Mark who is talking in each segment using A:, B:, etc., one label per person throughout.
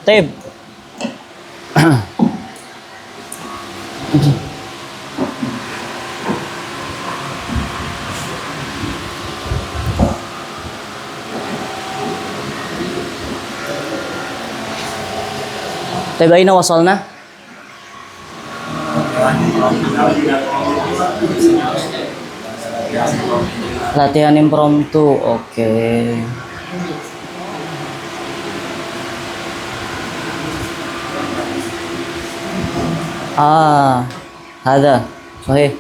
A: Taib. Taib aina wasalna? Latihan impromptu. Oke. Hada sahih.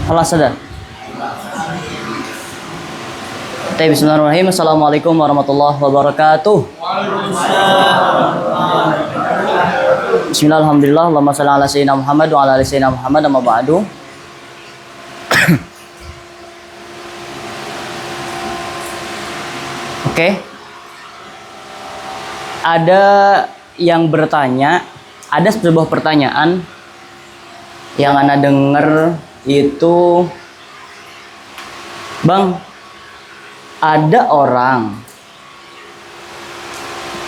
A: Halas ada. Bismillahirrahmanirrahim. Assalamualaikum warahmatullahi wabarakatuh. Bismillah, alhamdulillah, Allahumma shalli ala sayyidina Muhammad wa ala ali sayyidina Muhammad, amma ba'du. Oke. Ada yang bertanya, ada sebuah pertanyaan yang ana denger itu, Bang, ada orang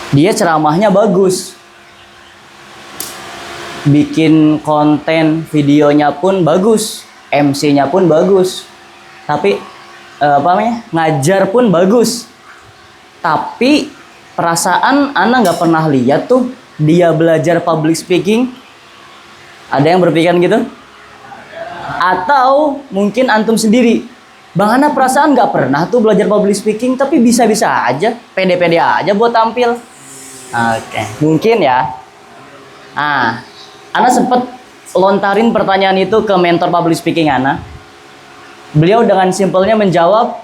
A: dia ceramahnya bagus, bikin konten videonya pun bagus, MC-nya pun bagus, tapi ngajar pun bagus, tapi perasaan ana nggak pernah lihat tuh dia belajar public speaking. Ada yang berpikiran gitu? Atau mungkin antum sendiri, Bang, ana perasaan nggak pernah tuh belajar public speaking, tapi bisa-bisa aja, pede-pede aja buat tampil. Oke, mungkin ya. Ana sempet lontarin pertanyaan itu ke mentor public speaking ana. Beliau dengan simpelnya menjawab,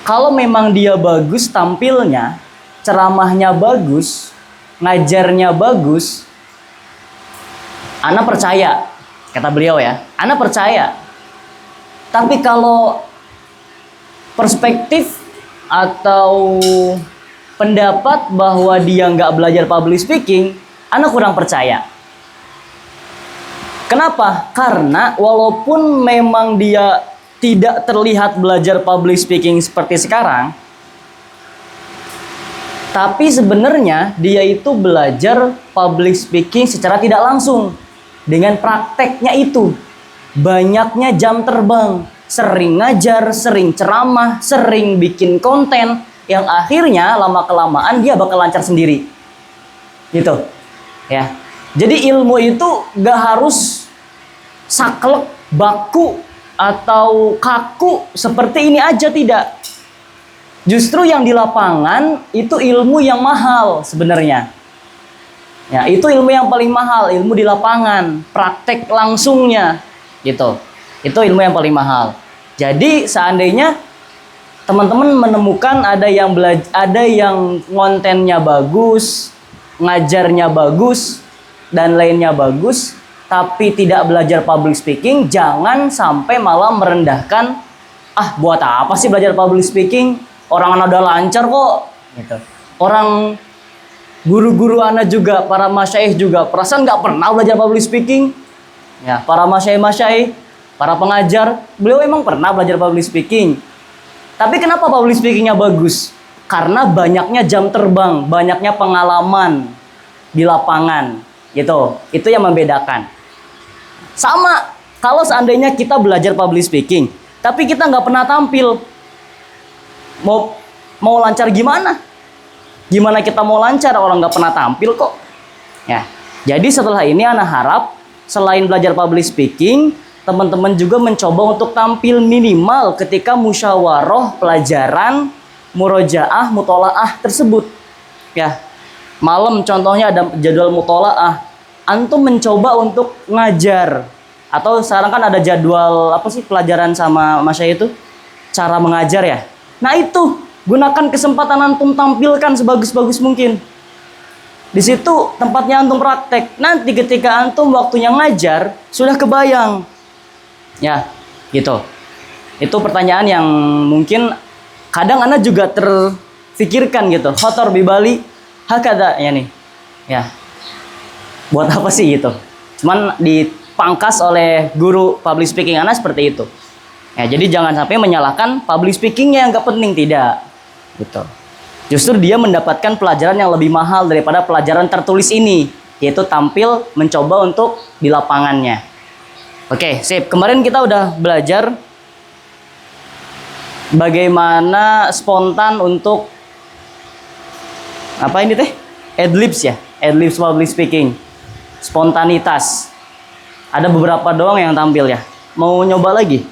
A: kalau memang dia bagus tampilnya, ceramahnya bagus, ngajarnya bagus, ana percaya, kata beliau ya, ana percaya. Tapi kalau perspektif atau pendapat bahwa dia nggak belajar public speaking, ana kurang percaya. Kenapa? Karena walaupun memang dia tidak terlihat belajar public speaking seperti sekarang, tapi sebenarnya dia itu belajar public speaking secara tidak langsung dengan prakteknya itu. Banyaknya jam terbang, sering ngajar, sering ceramah, sering bikin konten, yang akhirnya lama-kelamaan dia bakal lancar sendiri. Gitu. Ya. Jadi ilmu itu gak harus saklek, baku, atau kaku seperti ini aja, tidak. Justru yang di lapangan itu ilmu yang mahal sebenarnya. Ya, itu ilmu yang paling mahal, ilmu di lapangan, praktek langsungnya. Gitu. Itu ilmu yang paling mahal. Jadi seandainya teman-teman menemukan ada yang kontennya bagus, ngajarnya bagus, dan lainnya bagus, tapi tidak belajar public speaking, jangan sampai malah merendahkan, buat apa sih belajar public speaking? Orang anak udah lancar kok. Gitu. Orang guru-guru anak juga, para masyaikh juga, perasaan nggak pernah belajar public speaking. Ya, para masyaikh, para pengajar, beliau emang pernah belajar public speaking. Tapi kenapa public speakingnya bagus? Karena banyaknya jam terbang, banyaknya pengalaman di lapangan, gitu. Itu yang membedakan. Sama, kalau seandainya kita belajar public speaking, tapi kita nggak pernah tampil, mau lancar gimana? Gimana kita mau lancar orang nggak pernah tampil kok? Ya, jadi setelah ini ana harap selain belajar public speaking, teman-teman juga mencoba untuk tampil minimal ketika musyawarah pelajaran murojaah, mutolaah tersebut. Ya, malam contohnya ada jadwal mutolaah, antum mencoba untuk ngajar. Atau sekarang kan ada jadwal pelajaran sama masya itu, cara mengajar ya. Nah itu, gunakan kesempatan antum tampilkan sebagus-bagus mungkin. Di situ tempatnya antum praktek. Nanti ketika antum waktunya ngajar, sudah kebayang. Ya, gitu. Itu pertanyaan yang mungkin kadang anak juga terfikirkan gitu. Khotor bibali hakada ya nih. Ya. Buat apa sih gitu? Cuman dipangkas oleh guru public speaking Ana seperti itu. Ya, jadi jangan sampai menyalahkan public speakingnya yang gak penting, tidak. Gitu. Justru dia mendapatkan pelajaran yang lebih mahal daripada pelajaran tertulis ini, yaitu tampil mencoba untuk di lapangannya. Oke, sip. Kemarin kita udah belajar bagaimana spontan untuk apa ini teh? Adlibs ya, adlibs public speaking. Spontanitas. Ada beberapa doang yang tampil ya. Mau nyoba lagi?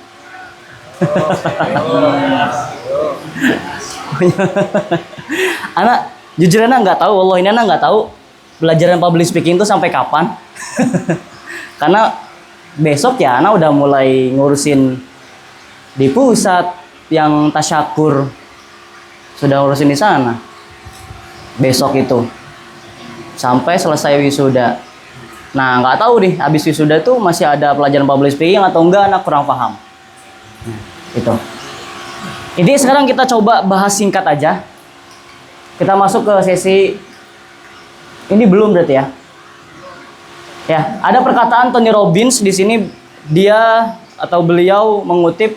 A: Anak jujur anak nggak tahu, Allah ini anak nggak tahu pelajaran public speaking itu sampai kapan. Karena besok ya anak udah mulai ngurusin di pusat yang tasyakur, sudah ngurusin di sana. Besok itu sampai selesai wisuda. Nah nggak tahu nih, habis wisuda tuh masih ada pelajaran public speaking atau enggak, anak kurang paham. Itu. Ini sekarang kita coba bahas singkat aja. Kita masuk ke sesi ini belum berarti ya. Ya, ada perkataan Tony Robbins di sini, dia atau beliau mengutip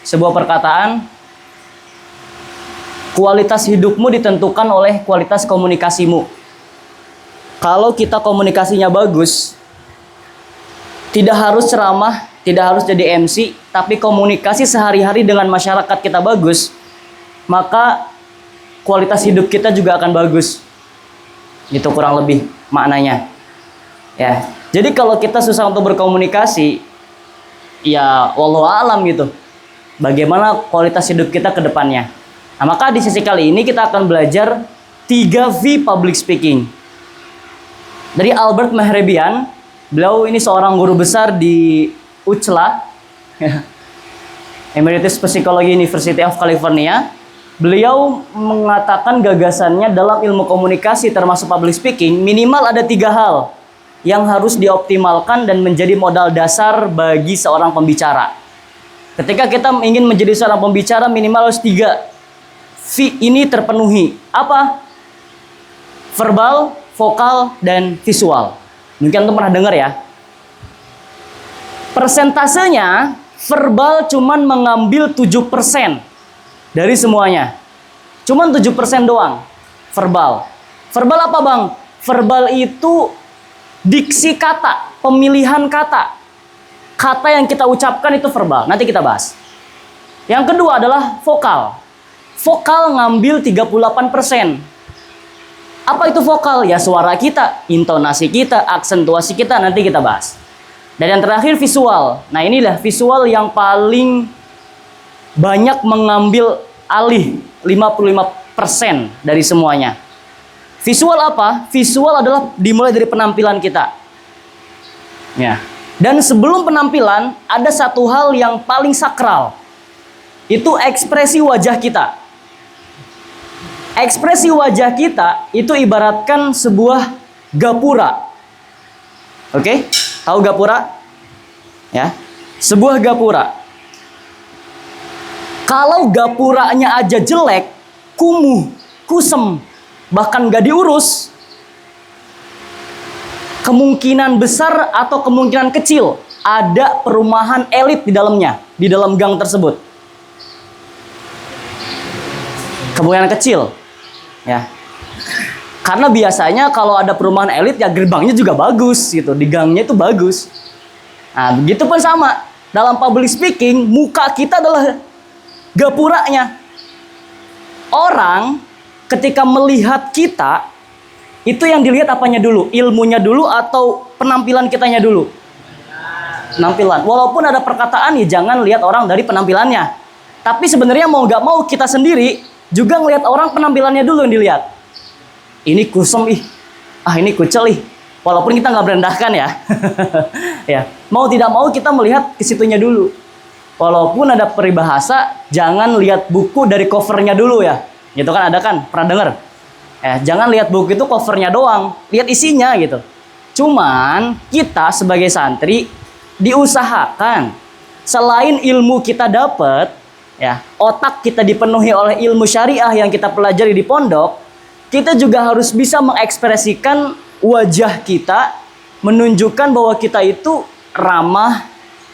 A: sebuah perkataan, kualitas hidupmu ditentukan oleh kualitas komunikasimu. Kalau kita komunikasinya bagus, tidak harus ceramah, tidak harus jadi MC, tapi komunikasi sehari-hari dengan masyarakat kita bagus, maka kualitas hidup kita juga akan bagus. Itu kurang lebih maknanya. Ya. Jadi kalau kita susah untuk berkomunikasi, ya wallahu alam gitu. Bagaimana kualitas hidup kita ke depannya. Nah, maka di sesi kali ini kita akan belajar 3V public speaking. Dari Albert Mehrabian, beliau ini seorang guru besar di UCLA, Emeritus Psychology University of California. Beliau mengatakan gagasannya dalam ilmu komunikasi termasuk public speaking, minimal ada 3 hal yang harus dioptimalkan dan menjadi modal dasar bagi seorang pembicara. Ketika kita ingin menjadi seorang pembicara, minimal harus 3 V ini terpenuhi. Apa? Verbal, vokal, dan visual. Mungkin Anda pernah dengar ya. Persentasenya verbal cuman mengambil 7% dari semuanya. Cuman 7% doang verbal. Verbal apa bang? Verbal itu diksi kata, pemilihan kata. Kata yang kita ucapkan itu verbal. Nanti kita bahas. Yang kedua adalah vokal. Vokal ngambil 38%. Apa itu vokal? Ya suara kita, intonasi kita, aksentuasi kita, nanti kita bahas. Dan yang terakhir visual. Nah inilah visual yang paling banyak mengambil alih, 55% dari semuanya. Visual apa? Visual adalah dimulai dari penampilan kita. Ya. Dan sebelum penampilan ada satu hal yang paling sakral. Itu ekspresi wajah kita. Ekspresi wajah kita itu ibaratkan sebuah gapura. Oke? Tahu gapura? Ya. Sebuah gapura. Kalau gapuranya aja jelek, kumuh, kusem, bahkan gak diurus, kemungkinan besar atau kemungkinan kecil ada perumahan elit di dalamnya, di dalam gang tersebut. Kemungkinan kecil. Ya. Karena biasanya kalau ada perumahan elit ya gerbangnya juga bagus gitu, di gangnya itu bagus. Nah, begitu pun sama. Dalam public speaking, muka kita adalah gapuranya. Orang ketika melihat kita, itu yang dilihat apanya dulu? Ilmunya dulu atau penampilan kitanya dulu? Penampilan. Walaupun ada perkataan ya jangan lihat orang dari penampilannya. Tapi sebenarnya mau gak mau kita sendiri juga ngelihat orang penampilannya dulu yang dilihat. Ini kusem ih, ini kucel ih. Walaupun kita nggak merendahkan ya, ya mau tidak mau kita melihat ke situnya dulu. Walaupun ada peribahasa, jangan lihat buku dari covernya dulu ya. Gitu kan ada kan, pernah dengar? Jangan lihat buku itu covernya doang, lihat isinya gitu. Cuman kita sebagai santri diusahakan selain ilmu kita dapat. Ya, otak kita dipenuhi oleh ilmu syariah yang kita pelajari di pondok, kita juga harus bisa mengekspresikan wajah kita menunjukkan bahwa kita itu ramah,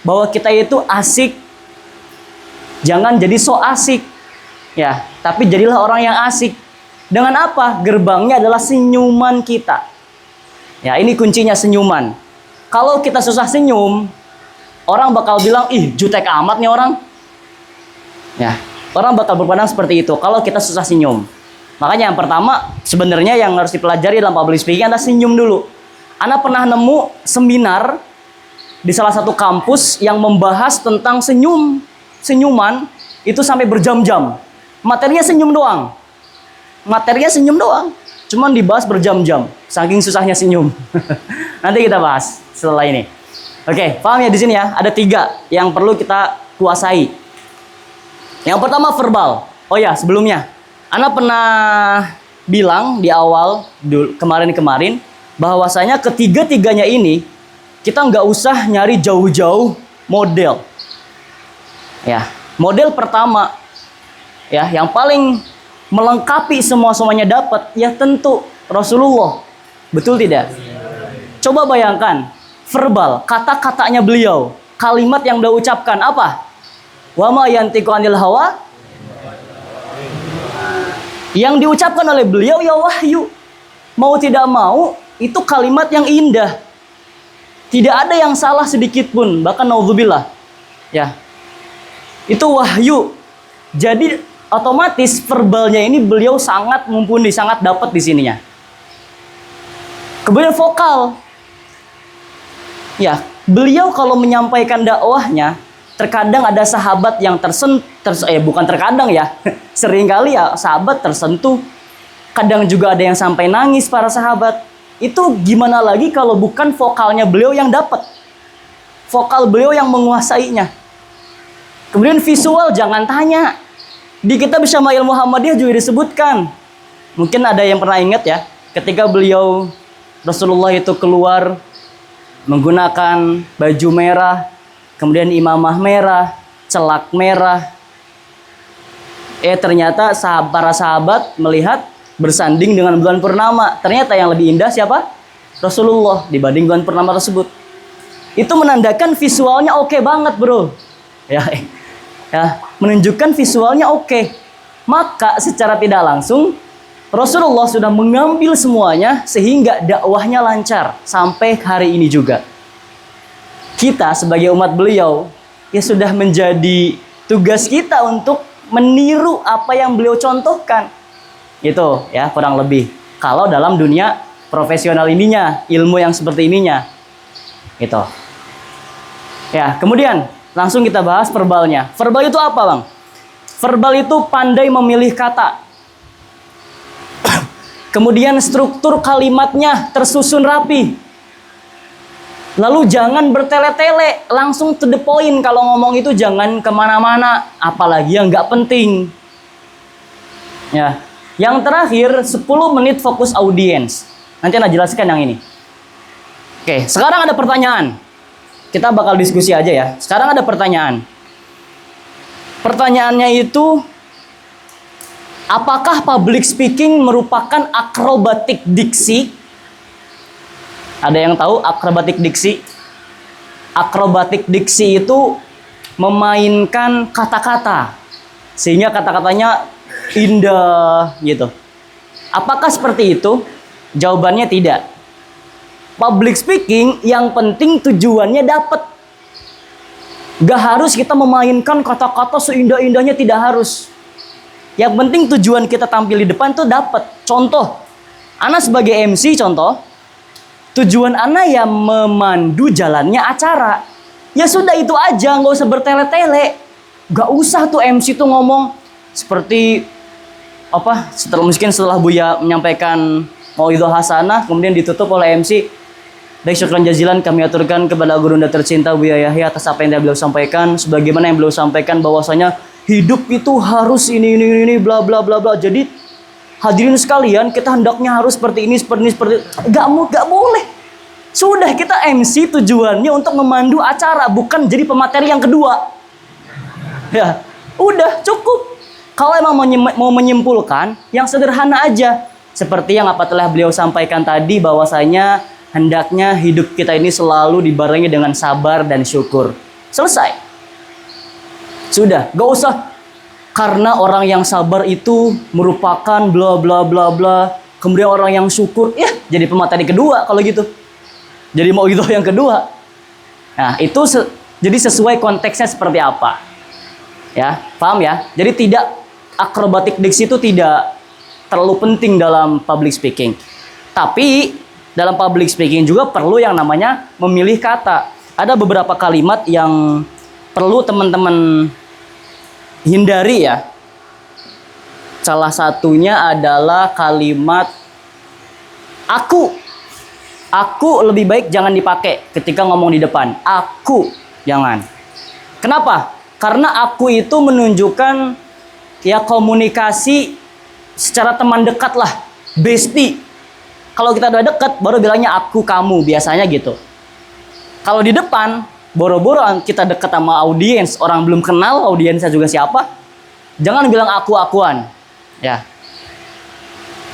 A: bahwa kita itu asik. Jangan jadi so asik, ya, tapi jadilah orang yang asik. Dengan apa? Gerbangnya adalah senyuman kita. Ya, ini kuncinya, senyuman. Kalau kita susah senyum, orang bakal bilang, ih jutek amat nih orang. Ya, orang bakal berpandang seperti itu kalau kita susah senyum. Makanya yang pertama sebenarnya yang harus dipelajari dalam public speaking adalah senyum dulu. Ana pernah nemu seminar di salah satu kampus yang membahas tentang senyuman itu sampai berjam-jam. Materinya senyum doang. Cuman dibahas berjam-jam. Saking susahnya senyum. Nanti kita bahas setelah ini. Oke, paham ya di sini ya? Ada 3 yang perlu kita kuasai. Yang pertama verbal. Oh ya, sebelumnya Ana pernah bilang di awal kemarin bahwasanya ketiga-tiganya ini kita nggak usah nyari jauh-jauh model. Ya, model pertama ya yang paling melengkapi semuanya dapat ya tentu Rasulullah. Betul tidak? Coba bayangkan verbal, kata-katanya beliau, kalimat yang beliau ucapkan apa? Wa ma yantiqu anil hawa. Yang diucapkan oleh beliau ya wahyu. Mau tidak mau itu kalimat yang indah. Tidak ada yang salah sedikit pun, bahkan naudzubillah. Ya. Itu wahyu. Jadi otomatis verbalnya ini beliau sangat mumpuni, sangat dapat di sininya. Kemudian vokal. Ya, beliau kalau menyampaikan dakwahnya, terkadang ada sahabat yang bukan terkadang ya, seringkali ya sahabat tersentuh. Kadang juga ada yang sampai nangis para sahabat. Itu gimana lagi kalau bukan vokalnya beliau yang dapat. Vokal beliau yang menguasainya. Kemudian visual jangan tanya. Di kitab Syama'il Muhammadiyah juga disebutkan. Mungkin ada yang pernah ingat ya, ketika Rasulullah itu keluar menggunakan baju merah, kemudian imamah merah, celak merah. Ternyata para sahabat melihat bersanding dengan bulan purnama. Ternyata yang lebih indah siapa? Rasulullah dibanding bulan purnama tersebut. Itu menandakan visualnya oke banget, bro. Ya, menunjukkan visualnya oke. Maka secara tidak langsung Rasulullah sudah mengambil semuanya sehingga dakwahnya lancar sampai hari ini juga. Kita sebagai umat beliau ya sudah menjadi tugas kita untuk meniru apa yang beliau contohkan. Itu ya kurang lebih. Kalau dalam dunia profesional ininya, ilmu yang seperti ininya. Gitu. Ya, kemudian langsung kita bahas verbalnya. Verbal itu apa, Bang? Verbal itu pandai memilih kata. Kemudian struktur kalimatnya tersusun rapi. Lalu jangan bertele-tele, langsung to the point. Kalau ngomong itu jangan kemana-mana, apalagi yang nggak penting. Ya, yang terakhir 10 menit fokus audiens. Nanti Anda jelaskan yang ini. Oke, sekarang ada pertanyaan. Kita bakal diskusi aja ya. Sekarang ada pertanyaan. Pertanyaannya itu, apakah public speaking merupakan akrobatik diksi? Ada yang tahu akrobatik diksi? Akrobatik diksi itu memainkan kata-kata sehingga kata-katanya indah gitu. Apakah seperti itu? Jawabannya tidak. Public speaking yang penting tujuannya dapat. Gak harus kita memainkan kata-kata seindah-indahnya, tidak harus. Yang penting tujuan kita tampil di depan tuh dapat. Contoh, Ana sebagai MC contoh, tujuan Ana ya memandu jalannya acara. Ya sudah itu aja, nggak usah bertele-tele. Gak usah tuh MC tuh ngomong seperti apa? Setelah Buya menyampaikan mauidhah hasanah, kemudian ditutup oleh MC. Baik, syukran jazilan kami aturkan kepada gurunda tercinta Buya Yahya atas apa yang beliau sampaikan. Sebagaimana yang beliau sampaikan bahwasanya hidup itu harus ini bla bla bla bla. Jadi hadirin sekalian, kita hendaknya harus seperti ini. Gak boleh. Sudah, kita MC tujuannya untuk memandu acara, bukan jadi pemateri yang kedua. Ya, udah cukup. Kalau emang mau menyimpulkan, yang sederhana aja. Seperti yang apa telah beliau sampaikan tadi bahwasanya hendaknya hidup kita ini selalu dibarengi dengan sabar dan syukur. Selesai. Sudah, gak usah karena orang yang sabar itu merupakan bla bla bla bla. Kemudian orang yang syukur, ya jadi pemateri kedua kalau gitu. Jadi mau gitu yang kedua. Nah, itu jadi sesuai konteksnya seperti apa. Ya, paham ya? Jadi tidak akrobatik diksi itu tidak terlalu penting dalam public speaking. Tapi dalam public speaking juga perlu yang namanya memilih kata. Ada beberapa kalimat yang perlu teman-teman hindari ya. Salah satunya adalah kalimat aku. Aku lebih baik jangan dipakai ketika ngomong di depan. Aku, jangan. Kenapa? Karena aku itu menunjukkan ya komunikasi secara teman dekat lah. Bestie. Kalau kita udah dekat, baru bilangnya aku, kamu. Biasanya gitu. Kalau di depan, boro-boro kita dekat sama audiens, orang belum kenal audiensnya juga siapa, jangan bilang aku-akuan. Ya,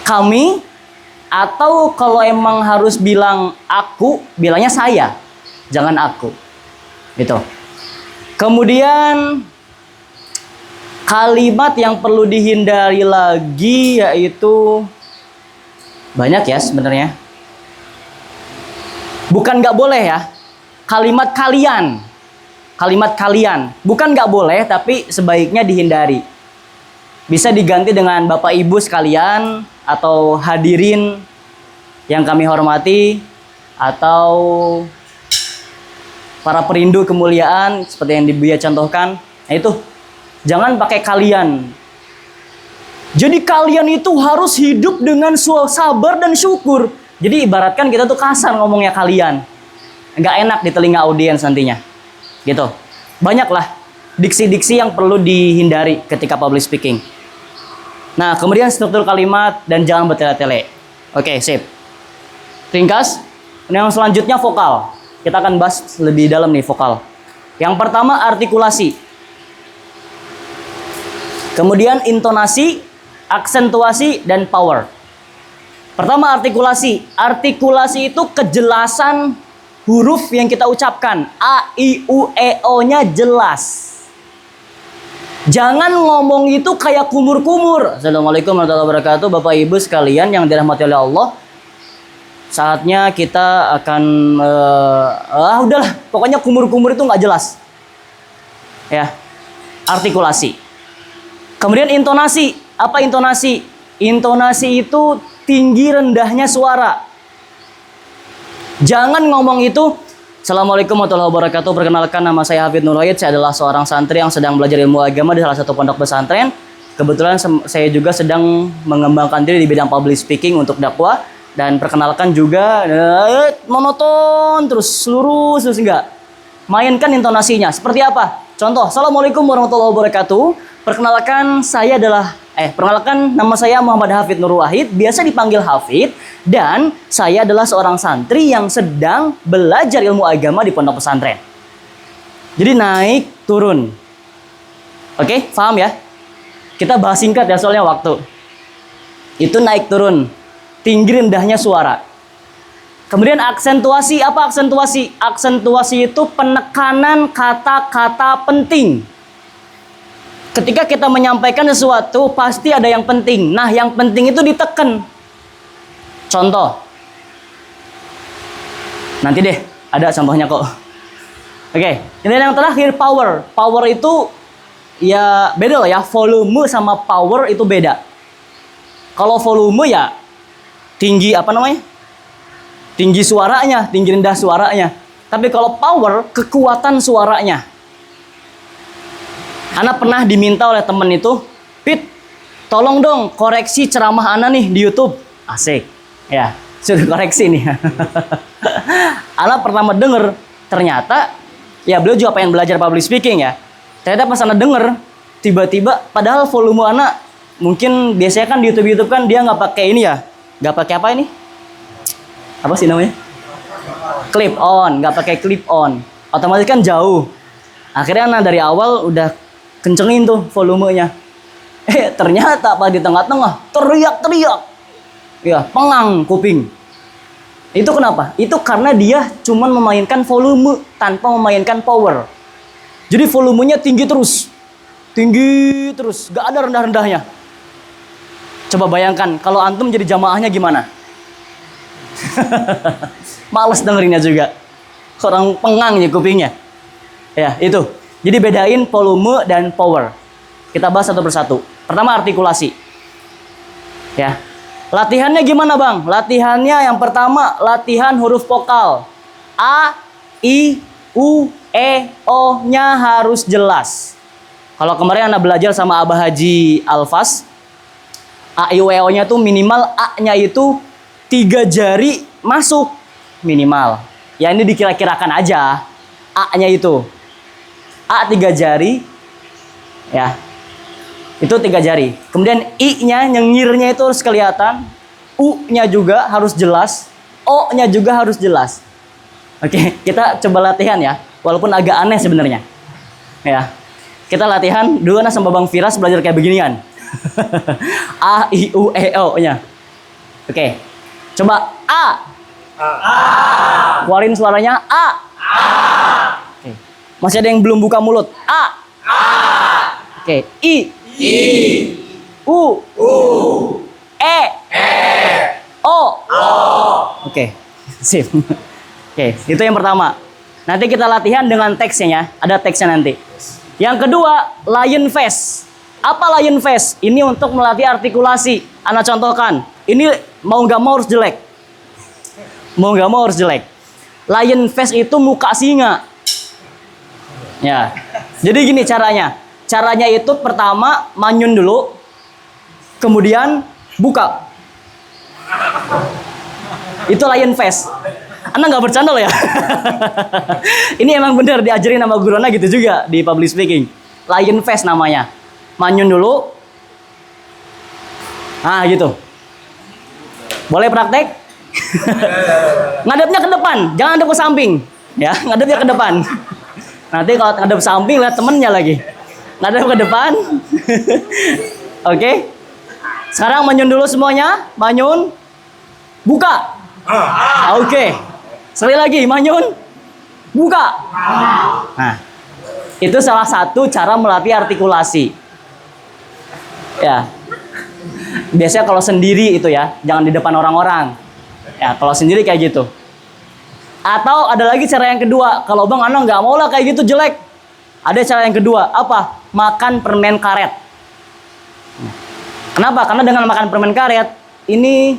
A: kami, atau kalau emang harus bilang aku, bilangnya saya, jangan aku, gitu. Kemudian kalimat yang perlu dihindari lagi yaitu banyak ya sebenarnya. Bukan nggak boleh ya, kalimat kalian, bukan nggak boleh, tapi sebaiknya dihindari. Bisa diganti dengan Bapak Ibu sekalian atau hadirin yang kami hormati atau para perindu kemuliaan seperti yang Buya contohkan. Nah itu, jangan pakai kalian. Jadi kalian itu harus hidup dengan sabar dan syukur. Jadi ibaratkan kita tuh kasar ngomongnya kalian. Nggak enak di telinga audiens nantinya. Gitu. Banyaklah diksi-diksi yang perlu dihindari ketika public speaking. Nah, kemudian struktur kalimat dan jangan bertele-tele. Oke, sip. Ringkas. Yang selanjutnya vokal. Kita akan bahas lebih dalam nih vokal. Yang pertama artikulasi. Kemudian intonasi, aksentuasi, dan power. Pertama artikulasi. Artikulasi itu kejelasan huruf yang kita ucapkan. A, I, U, E, O-nya jelas. Jangan ngomong itu kayak kumur-kumur. Assalamualaikum warahmatullahi wabarakatuh. Bapak Ibu sekalian yang dirahmati oleh Allah. Saatnya kita akan udahlah, pokoknya kumur-kumur itu nggak jelas. Ya. Artikulasi. Kemudian intonasi. Apa intonasi? Intonasi itu tinggi rendahnya suara. Jangan ngomong itu Assalamualaikum warahmatullahi wabarakatuh. Perkenalkan, nama saya Hafid Nur Wahid. Saya adalah seorang santri yang sedang belajar ilmu agama di salah satu pondok pesantren. Kebetulan saya juga sedang mengembangkan diri di bidang public speaking untuk dakwah. Dan perkenalkan juga monoton terus lurus terus enggak. Mainkan intonasinya. Seperti apa? Contoh, Assalamualaikum warahmatullahi wabarakatuh. Perkenalkan nama saya Muhammad Hafid Nur Wahid, biasa dipanggil Hafid, dan saya adalah seorang santri yang sedang belajar ilmu agama di pondok pesantren. Jadi naik turun. Oke, paham ya? Kita bahas singkat ya soalnya waktu. Itu naik turun, tinggi rendahnya suara. Kemudian aksentuasi, apa aksentuasi? Aksentuasi itu penekanan kata-kata penting. Ketika kita menyampaikan sesuatu, pasti ada yang penting. Nah, yang penting itu ditekan. Contoh. Nanti deh, ada contohnya kok. Oke, ini yang terakhir, power. Power itu, ya beda loh ya. Volume sama power itu beda. Kalau volume ya, tinggi tinggi suaranya, tinggi rendah suaranya. Tapi kalau power, kekuatan suaranya. Ana pernah diminta oleh temen itu, Pit, tolong dong koreksi ceramah Ana nih di YouTube. Asik. Ya, sudah koreksi nih. Ana pertama denger, ternyata, ya beliau juga pengen belajar public speaking ya. Ternyata pas Ana denger, tiba-tiba, padahal volume Ana, mungkin biasanya kan di YouTube kan dia nggak pakai ini ya. Nggak pakai apa ini? Apa sih namanya? Clip on, nggak pakai clip on. Otomatis kan jauh. Akhirnya Ana dari awal udah kencengin tuh volumenya. Ternyata pas di tengah-tengah teriak-teriak. Ya, pengang kuping. Itu kenapa? Itu karena dia cuma memainkan volume tanpa memainkan power. Jadi volumenya tinggi terus. Tinggi terus, gak ada rendah-rendahnya. Coba bayangkan kalau antum jadi jamaahnya gimana? Males dengerinnya juga. Orang pengang nih kupingnya. Ya, itu. Jadi bedain volume dan power. Kita bahas satu persatu. Pertama artikulasi. Ya. Latihannya gimana, Bang? Latihannya yang pertama latihan huruf vokal. A, I, U, E, O-nya harus jelas. Kalau kemarin Anda belajar sama Abah Haji Alfas, A, I, U, E, O-nya tuh minimal A-nya itu 3 jari masuk. Minimal. Ya ini dikira-kirakan aja. A-nya itu. A 3 jari. Ya. Itu 3 jari. Kemudian I-nya, nyengirnya itu harus kelihatan. U-nya juga harus jelas. O-nya juga harus jelas. Oke, kita coba latihan ya. Walaupun agak aneh sebenarnya. Ya. Kita latihan dulu sama Bang Firas belajar kayak beginian. A, I, U, E, O-nya. Oke. Coba A. Keluarin suaranya A. Oke. Masih ada yang belum buka mulut. A. Oke. I. U. E. O. Oke. Sip. Oke, itu yang pertama. Nanti kita latihan dengan teksnya ya. Ada teksnya nanti. Yang kedua, lion face. Apa lion face? Ini untuk melatih artikulasi. Ana contohkan. Ini mau nggak mau harus jelek. Mau nggak mau harus jelek. Lion face itu muka singa. Ya. Jadi gini caranya. Caranya itu pertama manyun dulu. Kemudian buka. Itu lion face. Anda nggak bercanda loh ya. Ini emang bener diajarin sama guru Anda gitu juga di public speaking. Lion face namanya. Manyun dulu. Nah gitu. Boleh praktek? Ngadepnya ke depan, jangan ngadep ke samping. Ya, ngadepnya ke depan. Nanti kalau ngadep samping lihat temennya lagi. Ngadep ke depan. Oke. Sekarang manyun dulu semuanya. Manyun. Buka. Oke. Sekali lagi, manyun. Buka. Nah, itu salah satu cara melatih artikulasi. Ya. Biasanya kalau sendiri itu ya, jangan di depan orang-orang. Ya, kalau sendiri kayak gitu. Atau ada lagi cara yang kedua. Kalau Bang Ano nggak mau lah kayak gitu jelek. Ada cara yang kedua. Apa? Makan permen karet. Kenapa? Karena dengan makan permen karet, ini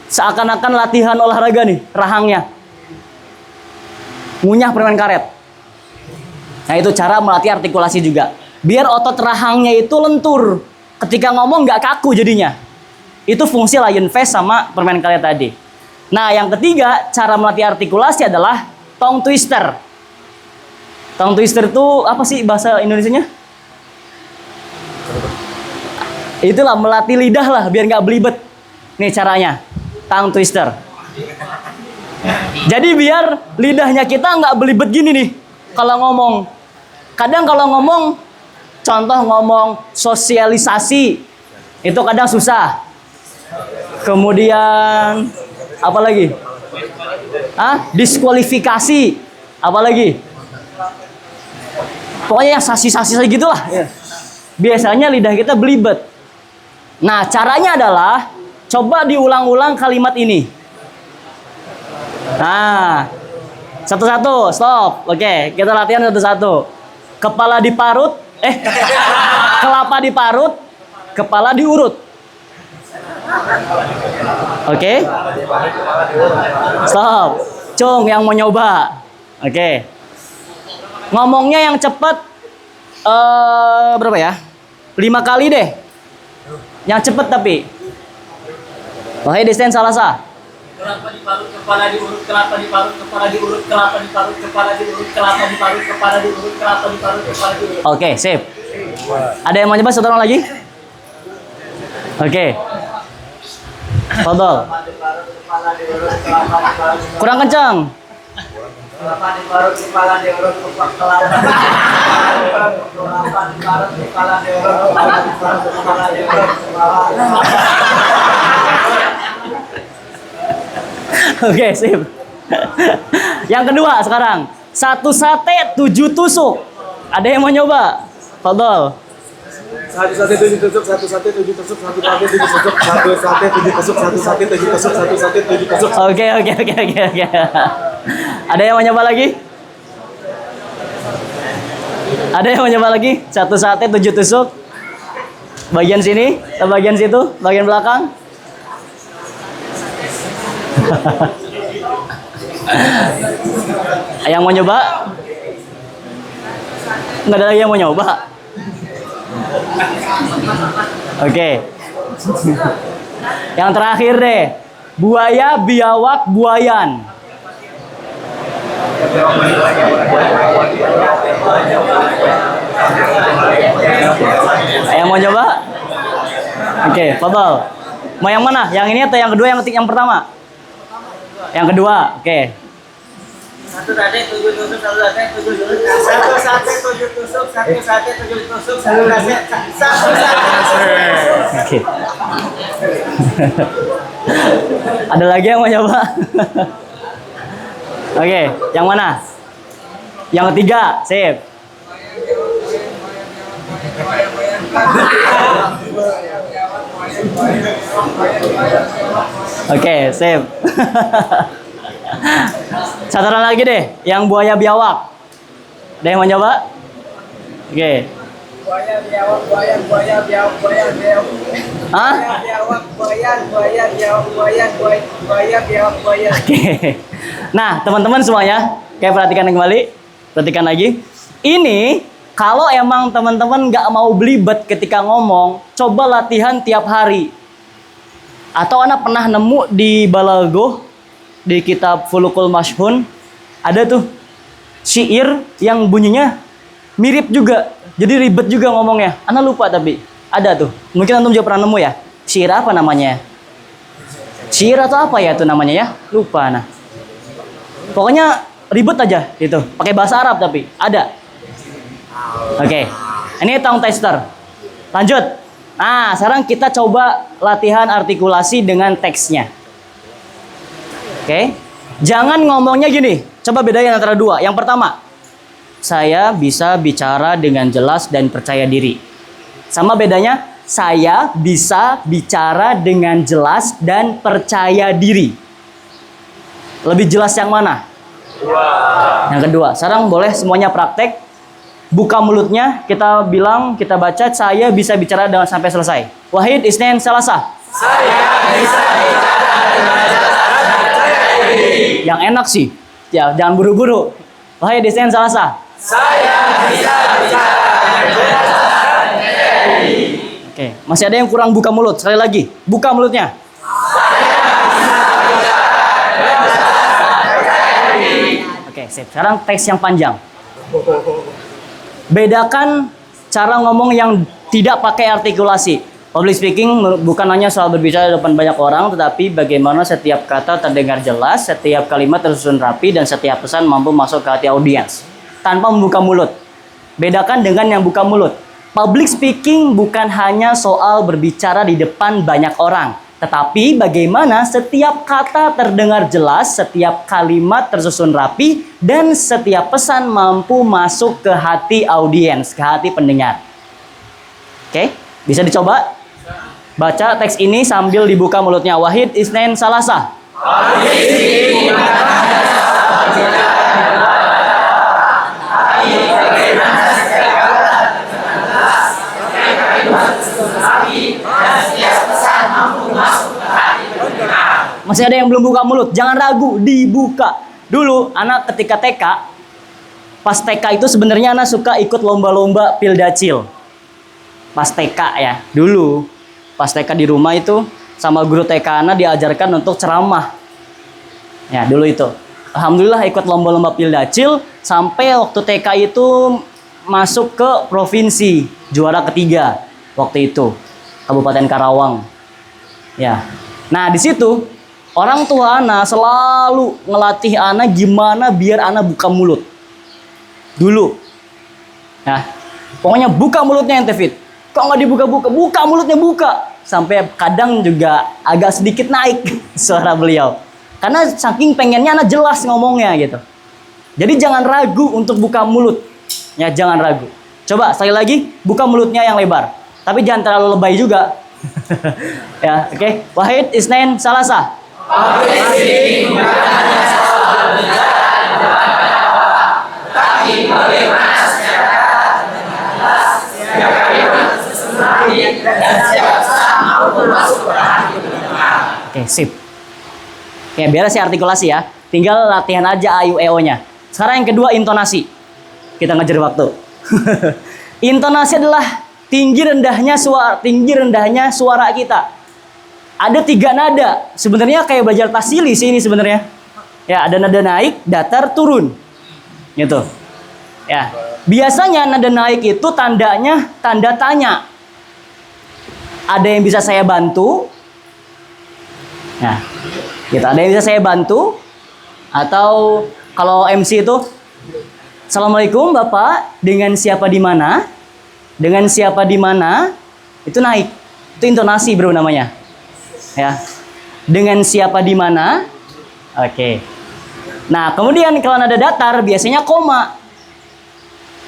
A: seakan-akan latihan olahraga nih, rahangnya. Ngunyah permen karet. Nah itu cara melatih artikulasi juga. Biar otot rahangnya itu lentur. Ketika ngomong nggak kaku jadinya. Itu fungsi lion face sama permen karet tadi. Nah yang ketiga, cara melatih artikulasi adalah tongue twister. Tongue twister itu apa sih bahasa Indonesianya? Itulah melatih lidah lah biar nggak belibet. Nih caranya. Tongue twister. Jadi biar lidahnya kita nggak belibet gini nih kalau ngomong. Kadang kalau ngomong, contoh ngomong sosialisasi, itu kadang susah. Kemudian apa lagi? Diskualifikasi, apa lagi? Pokoknya yang sasi-sasi gitulah. Biasanya lidah kita belibet. Nah caranya adalah coba diulang-ulang kalimat ini. Nah, satu-satu, stop. Oke, kita latihan satu-satu. Kepala diparut, kelapa diparut, kepala diurut. Oke. Stop. Cung yang mau nyoba. Oke. Ngomongnya yang cepat berapa ya? 5 kali deh. Yang cepet tapi. Wahai desain salah sah.
B: Kelapa diparut, kepala diurut, kelapa diparut, kepala diurut, kelapa diparut, kepala diurut, kelapa diparut, kepala diurut, kelapa diparut, kepala diurut.
A: Oke, sip. Ada yang mau nyoba satu orang lagi? Oke. Fadol. Kurang kencang.
B: Kelapa diparut, kepala diurut, kelapa diparut, kepala diurut, kepala diurut.
A: Oke, sip. Yang kedua sekarang, 1 sate 7 tusuk. Ada yang mau nyoba? Fadol.
C: 1 sate 7 tusuk, 1 sate 7 tusuk, 1 sate 7 tusuk, 1 sate 7 tusuk, 1 sate 7 tusuk, 1 sate 7 tusuk.
A: Oke. Ada yang mau nyoba lagi? Ada yang mau nyoba lagi? 1 sate 7 tusuk. Bagian sini, atau bagian situ, bagian belakang. Yang mau nyoba? Nggak ada lagi yang mau nyoba. Oke. Yang terakhir deh. Buaya, biawak, buayan. Yang mau coba? Oke, Fadal. Mau yang mana? Yang ini atau yang kedua, yang pertama? Yang kedua, oke.
B: 1 sate 7 tusuk, 1 sate 7 tusuk, 1 sate 7 tusuk, 1 sate 7 tusuk, 1 sate.
A: Oke. Ada lagi yang mau coba? Oke, yang mana? Yang ketiga, sip. Oke, sip. Satuan lagi deh, yang buaya biawak. Ada yang mau coba? Oke.
B: Buaya biawak, buaya biawak, buaya biawak.
A: Hah?
B: Biawak, buaya biawak, buaya biawak, buaya.
A: Oke. Nah, teman-teman semuanya, kayak perhatikan kembali, perhatikan lagi. Ini kalau emang teman-teman nggak mau belibet ketika ngomong, coba latihan tiap hari. Atau anak pernah nemu di Balagoh, di kitab Fulukul Mashhun, ada tuh syair yang bunyinya mirip juga. Jadi ribet juga ngomongnya. Anak lupa tapi ada tuh. Mungkin antum juga pernah nemu ya. Syair apa namanya? Syair atau apa ya itu namanya ya? Lupa nah. Pokoknya ribet aja gitu. Pakai bahasa Arab tapi ada. Oke. Ini tongue tester. Lanjut. Nah, sekarang kita coba latihan artikulasi dengan teksnya. Oke. Jangan ngomongnya gini. Coba bedain antara dua. Yang pertama, saya bisa bicara dengan jelas dan percaya diri. Sama bedanya, saya bisa bicara dengan jelas dan percaya diri. Lebih jelas yang mana? Yang kedua. Sekarang boleh semuanya praktek. Buka mulutnya, kita bilang, kita baca, saya bisa bicara dengan sampai selesai. Wahid, Isnin, Selasa.
B: Saya bisa bicara dengan jelas dan percaya diri.
A: Yang enak sih. Ya, jangan buru-buru. Wahid, Isnin, Selasa.
B: Saya bisa bicara dengan jelas dan percaya diri.
A: Oke, masih ada yang kurang buka mulut. Sekali lagi, buka mulutnya. Oke, sip. Sekarang teks yang panjang. Bedakan cara ngomong yang tidak pakai artikulasi. Public speaking bukan hanya soal berbicara di depan banyak orang, tetapi bagaimana setiap kata terdengar jelas, setiap kalimat tersusun rapi, dan setiap pesan mampu masuk ke hati audiens tanpa membuka mulut. Bedakan dengan yang buka mulut. Public speaking bukan hanya soal berbicara di depan banyak orang, tetapi bagaimana setiap kata terdengar jelas, setiap kalimat tersusun rapi, dan setiap pesan mampu masuk ke hati audiens, ke hati pendengar. Oke, bisa dicoba? Baca teks ini sambil dibuka mulutnya. Wahid, Isnin, Selasa. Masih ada yang belum buka mulut, jangan ragu, dibuka. Dulu anak ketika TK, pas TK itu sebenarnya anak suka ikut lomba-lomba Pildacil. Pas TK ya, dulu pas TK di rumah itu sama guru TK anak diajarkan untuk ceramah. Ya dulu itu. Alhamdulillah ikut lomba-lomba Pildacil sampai waktu TK itu masuk ke provinsi, juara ketiga waktu itu, Kabupaten Karawang. Ya. Nah, di situ orang tua anak selalu ngelatih anak gimana biar anak buka mulut. Dulu. Nah, pokoknya buka mulutnya ente Fit. Kok nggak dibuka-buka? Buka mulutnya buka. Sampai kadang juga agak sedikit naik suara beliau. Karena saking pengennya anak jelas ngomongnya gitu. Jadi jangan ragu untuk buka mulut. Ya, jangan ragu. Coba sekali lagi buka mulutnya yang lebar. Tapi jangan terlalu lebay juga. Ya, oke. Wahid, Isnain, Salasa. Oke, sip. Oke, beres ya artikulasi ya. Tinggal latihan aja ayu eo-nya. Sekarang yang kedua, intonasi. Kita ngejar waktu. Intonasi adalah tinggi rendahnya suara kita. Ada 3 nada. Sebenarnya kayak belajar tasili sih ini sebenarnya. Ya, ada nada naik, datar, turun. Gitu. Ya. Biasanya nada naik itu tandanya tanda tanya. Ada yang bisa saya bantu? Nah, gitu. Ada yang bisa saya bantu? Atau kalau MC itu, Assalamualaikum Bapak, dengan siapa di mana? Dengan siapa di mana? Itu naik. Itu intonasi bro namanya. Ya. Dengan siapa di mana? Oke. Nah, kemudian kalau nada datar biasanya koma.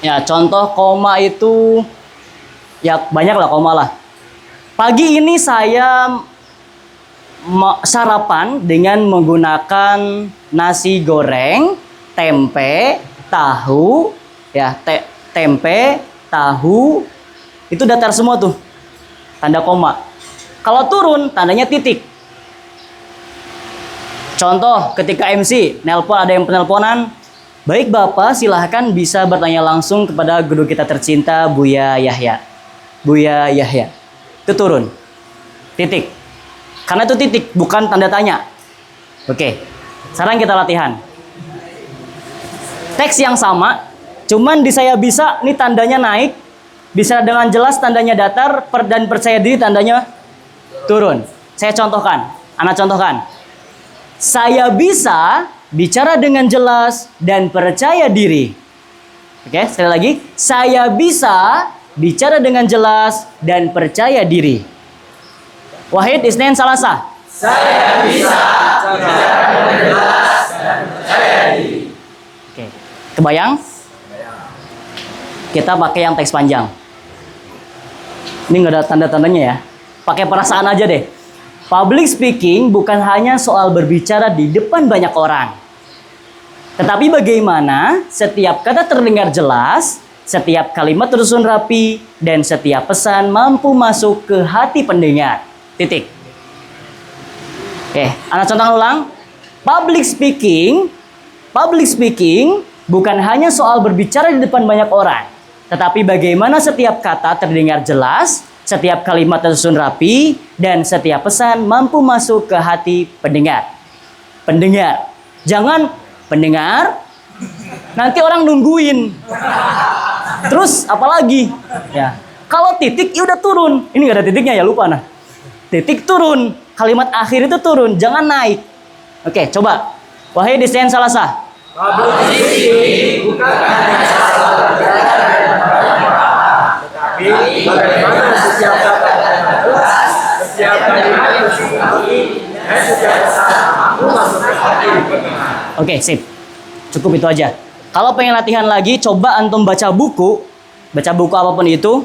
A: Ya, contoh koma itu ya banyak lah koma lah. Pagi ini saya sarapan dengan menggunakan nasi goreng, tempe, tahu, ya tempe, tahu, itu datar semua tuh, tanda koma. Kalau turun, tandanya titik. Contoh, ketika MC, nelpon ada yang penelponan, baik Bapak, silahkan bisa bertanya langsung kepada guru kita tercinta, Buya Yahya. Buya Yahya. Itu turun, titik. Karena itu titik, bukan tanda tanya. Oke, sekarang kita latihan. Teks yang sama, cuman di saya bisa, ini tandanya naik, bisa dengan jelas tandanya datar, dan percaya diri tandanya turun. Saya contohkan, anak contohkan. Saya bisa bicara dengan jelas dan percaya diri. Oke, sekali lagi. Saya bisa bicara dengan jelas dan percaya diri. Wahid, Isnain, Salasa.
B: Saya bisa bicara dengan jelas dan percaya diri.
A: Oke, kebayang? Kita pakai yang teks panjang. Ini nggak ada tanda-tandanya ya. Pakai perasaan aja deh. Public speaking bukan hanya soal berbicara di depan banyak orang. Tetapi bagaimana setiap kata terdengar jelas, setiap kalimat tersusun rapi, dan setiap pesan mampu masuk ke hati pendengar. Titik. Oke, anak contoh ulang. Public speaking bukan hanya soal berbicara di depan banyak orang, tetapi bagaimana setiap kata terdengar jelas, setiap kalimat tersusun rapi, dan setiap pesan mampu masuk ke hati pendengar. Pendengar. Jangan pendengar, nanti orang nungguin. Terus apalagi? Ya. Kalau titik, ya udah turun. Ini nggak ada titiknya ya, lupa nah. Titik turun, kalimat akhir itu turun, jangan naik. Oke, coba. Wahid, Isnain, Salasa.
C: Public speaking bukan hanya soal berbicara di depan banyak orang, tetapi bagaimana setiap kata terdengar jelas, setiap kalimat tersusun rapi, dan setiap pesan mampu masuk ke hati pendengar.
A: Oke, sip. Cukup itu aja. Kalau pengen latihan lagi, coba antum baca buku apapun itu.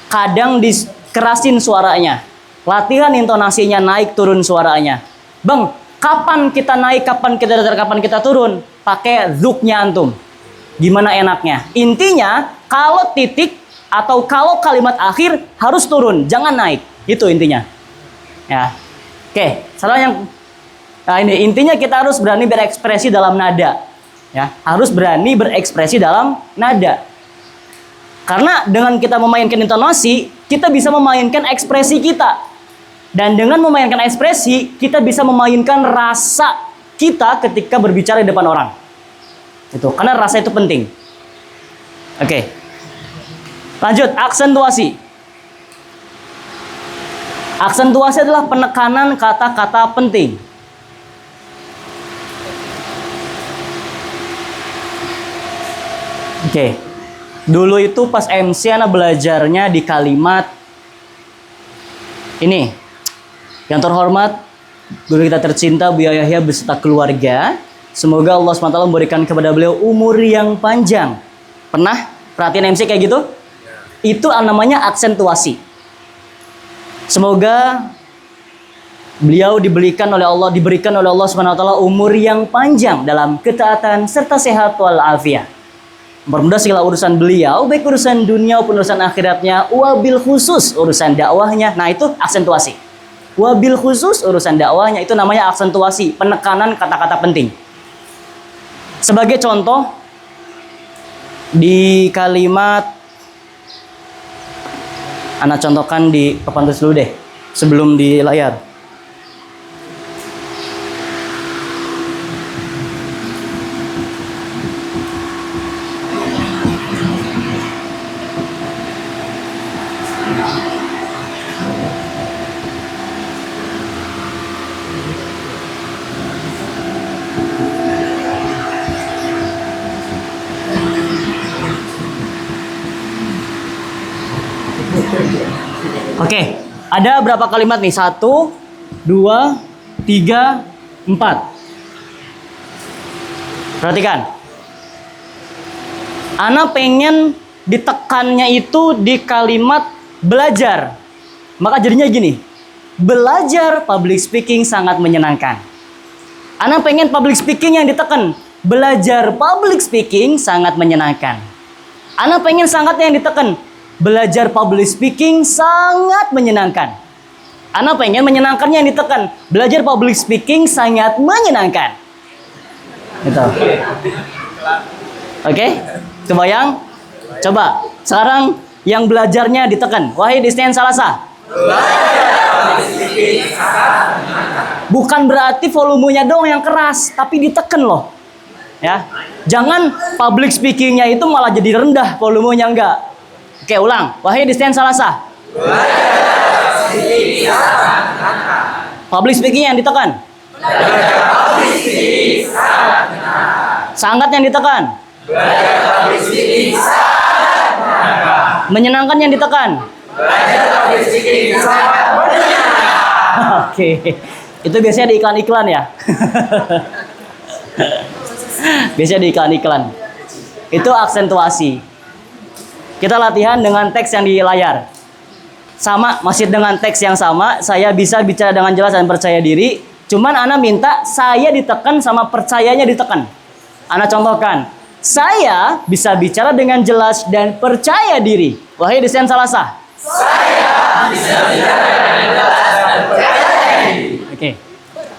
A: Kadang dikerasin suaranya. Latihan intonasinya, naik turun suaranya. Bang, kapan kita naik, kapan kita datar, kapan kita turun? Pakai zuknya antum. Gimana enaknya? Intinya, kalau titik atau kalau kalimat akhir harus turun, jangan naik. Itu intinya. Ya. Oke, salah yang nah ini intinya kita harus berani berekspresi dalam nada. Ya, harus berani berekspresi dalam nada. Karena dengan kita memainkan intonasi, kita bisa memainkan ekspresi kita. Dan dengan memainkan ekspresi, kita bisa memainkan rasa kita ketika berbicara di depan orang. Itu, karena rasa itu penting. Oke. Lanjut, aksentuasi. Aksentuasi adalah penekanan kata-kata penting. Oke. Dulu itu pas MC anak belajarnya di kalimat ini. Yang terhormat guru kita tercinta Buya Yahya beserta keluarga. Semoga Allah SWT memberikan kepada beliau umur yang panjang. Pernah perhatiin MC kayak gitu? Itu namanya aksentuasi. Semoga beliau diberikan oleh Allah SWT umur yang panjang dalam ketaatan serta sehat walafiat. Mempermudah segala urusan beliau, baik urusan dunia maupun urusan akhiratnya, wabil khusus urusan dakwahnya. Nah, itu aksentuasi. Wabil khusus urusan dakwahnya itu namanya aksentuasi, penekanan kata-kata penting. Sebagai contoh di kalimat, anak contohkan di papan tulis dulu deh sebelum di layar. Oke, ada berapa kalimat nih? 1, 2, 3, 4. Perhatikan. Ana pengen ditekannya itu di kalimat belajar. Maka jadinya gini. Belajar public speaking sangat menyenangkan. Ana pengen public speaking yang ditekan. Belajar public speaking sangat menyenangkan. Ana pengen sangat yang ditekan. Belajar public speaking sangat menyenangkan. Ana pengen menyenangkannya yang ditekan. Belajar public speaking sangat menyenangkan. Gitu. Oke? Kebayang? Coba. Sekarang yang belajarnya ditekan. Wahid Isnian Salasa. Bukan berarti volumenya dong yang keras, tapi ditekan loh. Ya. Jangan public speakingnya itu malah jadi rendah volumenya, enggak. Oke, ulang. Wahid Isnian Salasa. Public speaking yang ditekan. Sangat yang ditekan. Menyenangkan yang ditekan. Oke. Itu biasanya di iklan-iklan ya. Biasanya di iklan-iklan. Itu aksentuasi. Kita latihan dengan teks yang di layar. Sama, masih dengan teks yang sama. Saya bisa bicara dengan jelas dan percaya diri. Cuman Ana minta saya ditekan sama percayanya ditekan. Ana contohkan. Saya bisa bicara dengan jelas dan percaya diri. Wahid Isnian Salasa. Saya bisa bicara dengan jelas dan percaya diri. Oke.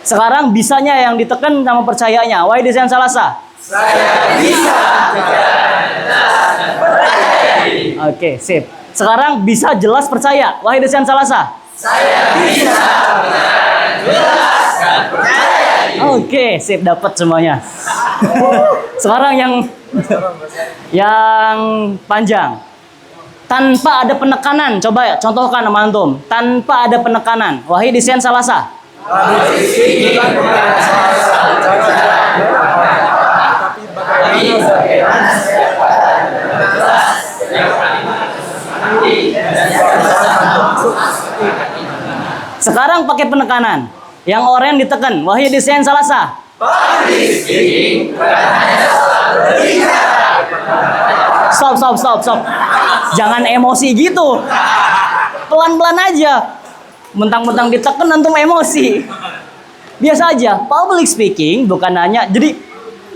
A: Sekarang bisanya yang ditekan sama percayanya. Wahid Isnian Salasa. Saya bisa bicara dengan jelas dan percaya diri. Oke, sip. Sekarang bisa jelas percaya. Wahid Isnian Salasa. Saya bisa bicara dengan jelas dan percaya diri. Oke, sip, dapat semuanya. Sekarang yang panjang. Tanpa ada penekanan. Coba ya, contohkan sama antum. Tanpa ada penekanan. Wahid Isnian Salasa. Sekarang pakai penekanan. Yang oranye ditekan. Wahid Isnian Salasa. Stop. Jangan emosi gitu. Pelan-pelan aja. Mentang-mentang ditekan antum emosi. Biasa aja. Public speaking bukan hanya, jadi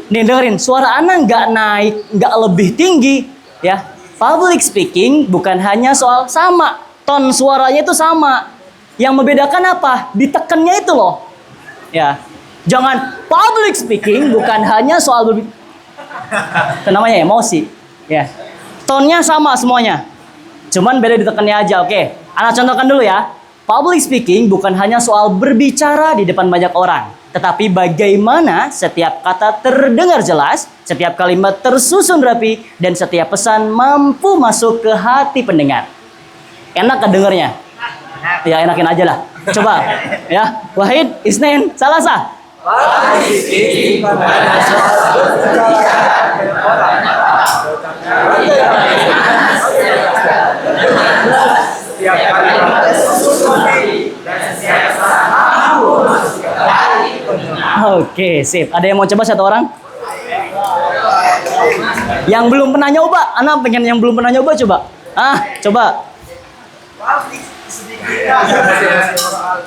A: nih dengerin, suara Ana nggak naik, nggak lebih tinggi, ya. Public speaking bukan hanya soal sama, ton suaranya itu sama. Yang membedakan apa? Ditekannya itu loh. Ya. Jangan public speaking bukan hanya soal itu namanya emosi, ya. Tonnya sama semuanya. Cuman beda ditekannya aja, oke. Ana contohkan dulu ya. Public speaking bukan hanya soal berbicara di depan banyak orang, tetapi bagaimana setiap kata terdengar jelas, setiap kalimat tersusun rapi, dan setiap pesan mampu masuk ke hati pendengar. Enak kedengarnya? Ya enakin aja lah. Coba ya. Wahid Isnian Salasa. Public speaking bukan hanya soal berbicara di depan banyak orang, setiap kalimat tersusun rapi dan setiap pesan mampu masuk ke Oke, sip. Ada yang mau coba satu orang? Yang belum pernah nyoba, Ana pengen yang belum pernah nyoba coba. Coba.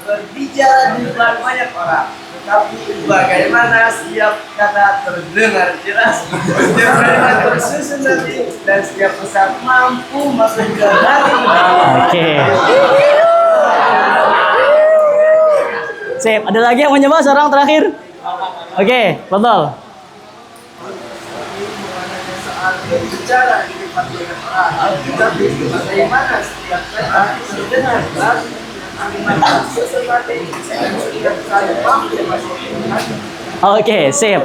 B: Berbicara di depan banyak orang, tetapi bagaimana setiap kata terdengar jelas, setiap kalimat tersusun nanti, dan setiap pesan mampu masuk ke hati.
A: Oke. Sip. Ada lagi yang mau nyoba seorang terakhir? Oke, betul.
B: Berbicara di depan banyak orang, tetapi bagaimana setiap kata terdengar jelas, kalimat tersusun nanti, dan setiap pesan mampu masuk ke hati.
A: Oke, sip.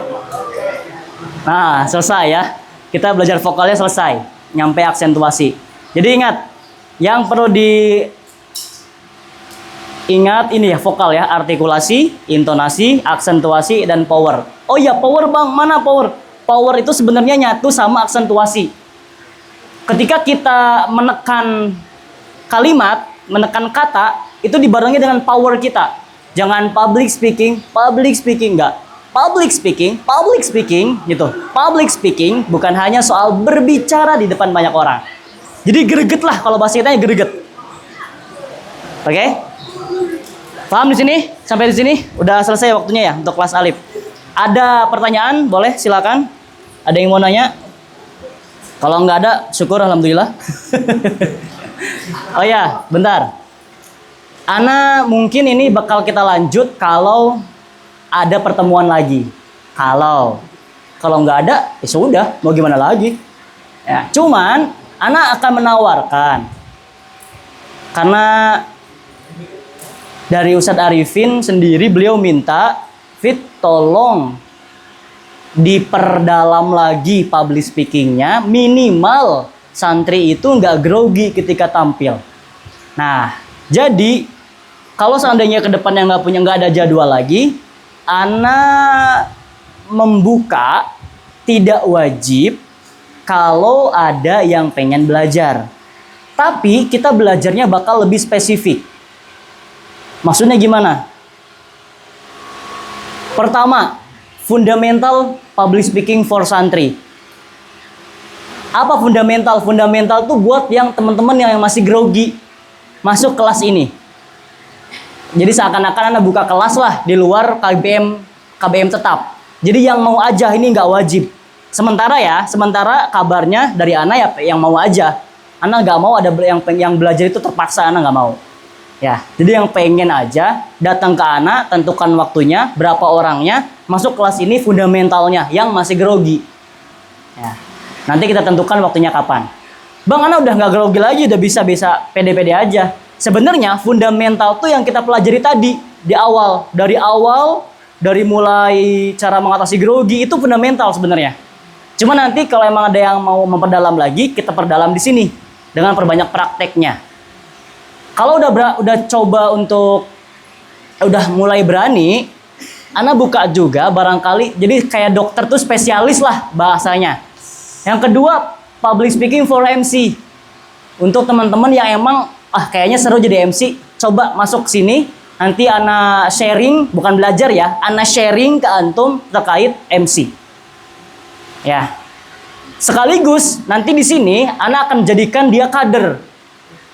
A: Nah, selesai ya. Kita belajar vokalnya selesai. Nyampe aksentuasi. Jadi ingat, yang perlu ingat ini ya, vokal ya, artikulasi, intonasi, aksentuasi, dan power. Oh iya, power bang, mana power? Power itu sebenarnya nyatu sama aksentuasi. Ketika kita menekan kalimat, menekan kata, itu dibarengi dengan power kita. Jangan public speaking enggak. Public speaking gitu. Public speaking bukan hanya soal berbicara di depan banyak orang. Jadi greget lah, kalau bahasa kita greget. Oke? Paham di sini? Sampai di sini udah selesai waktunya ya untuk kelas alif. Ada pertanyaan? Boleh, silakan. Ada yang mau nanya? Kalau nggak ada, syukur alhamdulillah. Oh ya, bentar. Ana mungkin ini bakal kita lanjut kalau ada pertemuan lagi. Kalau nggak ada, ya sudah, mau gimana lagi? Ya, cuman Ana akan menawarkan, karena dari Ustadz Arifin sendiri beliau minta, Fit tolong diperdalam lagi public speakingnya, minimal santri itu nggak grogi ketika tampil. Nah, jadi kalau seandainya ke depan yang nggak ada jadwal lagi, Ana membuka tidak wajib kalau ada yang pengen belajar. Tapi kita belajarnya bakal lebih spesifik. Maksudnya gimana? Pertama, fundamental public speaking for santri. Apa fundamental? Fundamental tuh buat yang teman-teman yang masih grogi masuk kelas ini. Jadi seakan-akan Anda buka kelas lah di luar KBM tetap. Jadi yang mau aja, ini nggak wajib. Sementara kabarnya dari Ana ya yang mau aja. Ana nggak mau ada yang belajar itu terpaksa, Ana nggak mau. Ya, jadi yang pengen aja datang ke Ana, tentukan waktunya, berapa orangnya, masuk kelas ini fundamentalnya yang masih grogi. Ya, nanti kita tentukan waktunya kapan. Bang, Ana udah nggak grogi lagi, udah bisa pede-pede aja. Sebenarnya fundamental tuh yang kita pelajari tadi di awal, dari mulai cara mengatasi grogi itu fundamental sebenarnya. Cuma nanti kalau emang ada yang mau memperdalam lagi, kita perdalam di sini dengan perbanyak prakteknya. Kalau udah coba untuk udah mulai berani, Ana buka juga barangkali, jadi kayak dokter tuh spesialis lah bahasanya. Yang kedua, public speaking for MC. Untuk teman-teman yang emang kayaknya seru jadi MC, coba masuk sini. Nanti Ana sharing, bukan belajar ya, Ana sharing ke antum terkait MC. Ya. Sekaligus nanti di sini Ana akan jadikan dia kader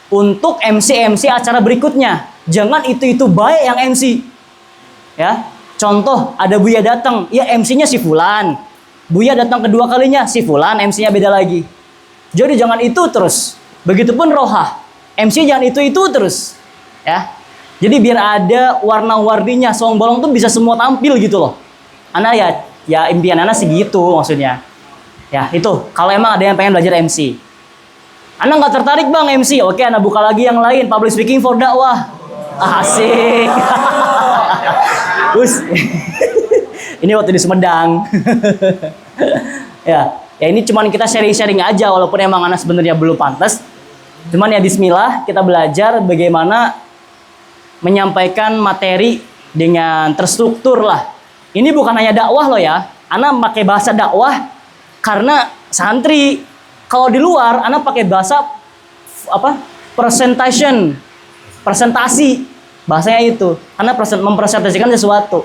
A: untuk MC acara berikutnya. Jangan itu baik yang MC. Ya. Contoh, ada Buya datang, ya MC-nya si Fulan. Buya datang kedua kalinya, si Fulan, MC-nya beda lagi. Jadi jangan itu terus. Begitupun Roha, MC jangan itu terus. Ya. Jadi biar ada warna-warninya, song bolong tuh bisa semua tampil gitu loh. Ana ya impian Ana segitu maksudnya. Ya, itu. Kalau emang ada yang pengen belajar MC. Ana nggak tertarik bang MC, oke Ana buka lagi yang lain, public speaking for dakwah. Asik. Ini waktu di Sumedang. ya ini cuman kita sharing-sharing aja, walaupun emang Ana sebenarnya belum pantas. Cuman ya bismillah, kita belajar bagaimana menyampaikan materi dengan terstruktur lah. Ini bukan hanya dakwah loh ya. Ana pakai bahasa dakwah karena santri. Kalau di luar, Ana pakai bahasa presentasi bahasanya itu. Ana mempresentasikan sesuatu.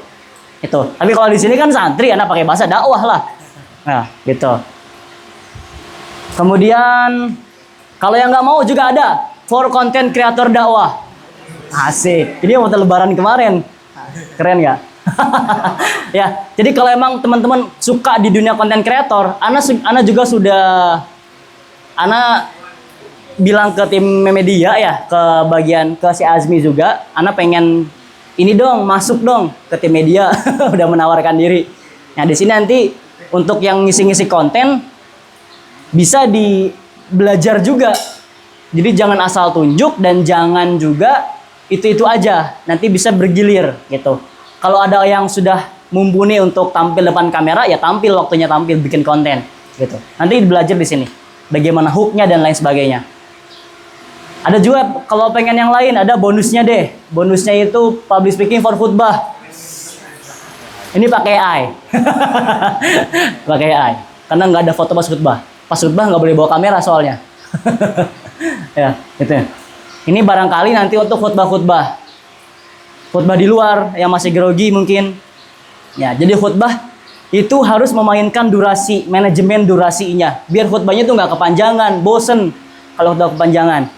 A: Itu. Tapi kalau di sini kan santri, anak pakai bahasa dakwah lah. Nah, gitu. Kemudian kalau yang nggak mau juga ada for content creator dakwah. Asik. Ini waktu lebaran kemarin. Keren nggak? Ya, jadi kalau emang teman-teman suka di dunia konten kreator, Ana juga sudah Ana bilang ke tim media ya, ke bagian ke si Azmi juga, Ana pengen ini dong, masuk dong ke tim media. Udah menawarkan diri. Nah, di sini nanti untuk yang ngisi-ngisi konten bisa belajar juga. Jadi jangan asal tunjuk dan jangan juga itu aja. Nanti bisa bergilir gitu. Kalau ada yang sudah mumpuni untuk tampil depan kamera, ya tampil waktunya tampil bikin konten gitu. Nanti belajar di sini bagaimana hooknya dan lain sebagainya. Ada juga kalau pengen yang lain, ada bonusnya deh. Bonusnya itu public speaking for khutbah. Ini pakai AI. Pakai AI. Karena nggak ada foto pas khutbah. Pas khutbah nggak boleh bawa kamera soalnya. Ya, gitu. Ini barangkali nanti untuk khutbah-khutbah. Khutbah di luar yang masih grogi mungkin. Ya, jadi khutbah itu harus memainkan durasi, manajemen durasinya. Biar khutbahnya itu nggak kepanjangan, bosen kalau udah kepanjangan.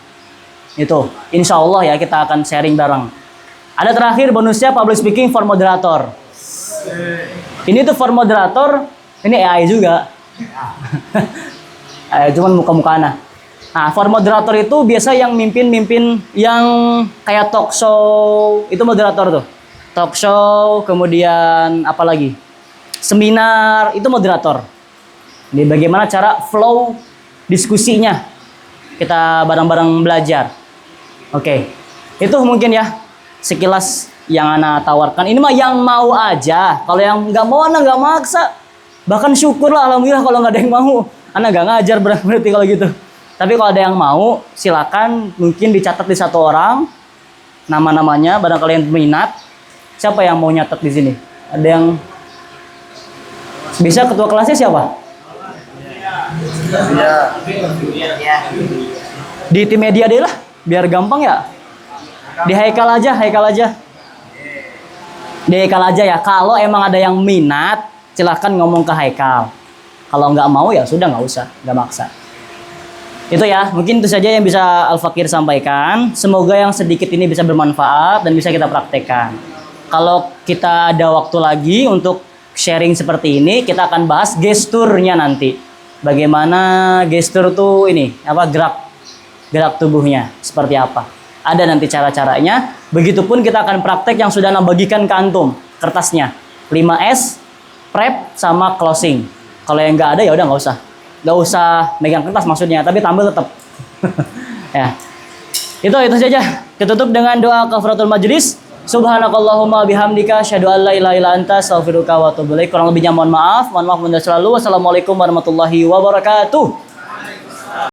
A: Itu, insya Allah ya kita akan sharing bareng. Ada terakhir bonusnya public speaking for moderator. Ini tuh for moderator, ini AI juga. Cuman muka-muka anak. Nah, for moderator itu biasa yang mimpin yang kayak talk show, itu moderator tuh. Talk show, kemudian apa lagi? Seminar, itu moderator. Ini bagaimana cara flow diskusinya. Kita bareng-bareng belajar. Oke. Itu mungkin ya sekilas yang Ana tawarkan. Ini mah yang mau aja. Kalau yang nggak mau, Ana nggak maksa. Bahkan syukurlah, alhamdulillah kalau nggak ada yang mau. Ana nggak ngajar berarti kalau gitu. Tapi kalau ada yang mau, silakan mungkin dicatat di satu orang nama-namanya, barang kalian minat. Siapa yang mau nyatet di sini? Ada yang bisa ketua kelasnya siapa? Di tim media deh lah, biar gampang ya. Di Haikal aja. Di Haikal aja ya. Kalau emang ada yang minat, silakan ngomong ke Haikal. Kalau nggak mau ya sudah nggak usah, nggak maksa. Itu ya, mungkin itu saja yang bisa Al-Fakir sampaikan. Semoga yang sedikit ini bisa bermanfaat dan bisa kita praktekkan. Kalau kita ada waktu lagi untuk sharing seperti ini, kita akan bahas gesturnya nanti. Bagaimana gestur tuh ini, gerak tubuhnya seperti apa. Ada nanti cara-caranya. Begitupun kita akan praktek yang sudah bagikan ke antum kertasnya. 5S, prep sama closing. Kalau yang nggak ada ya udah nggak usah megang kertas maksudnya, tapi tampil tetap. Ya. Itu saja. Kita tutup dengan doa kafaratul majlis. Subhanakallahumma bihamdika asyhadu an la ilaha illa anta astaghfiruka wa atubu ilaik. Kurang lebihnya mohon maaf bunda selalu. Wassalamualaikum warahmatullahi wabarakatuh.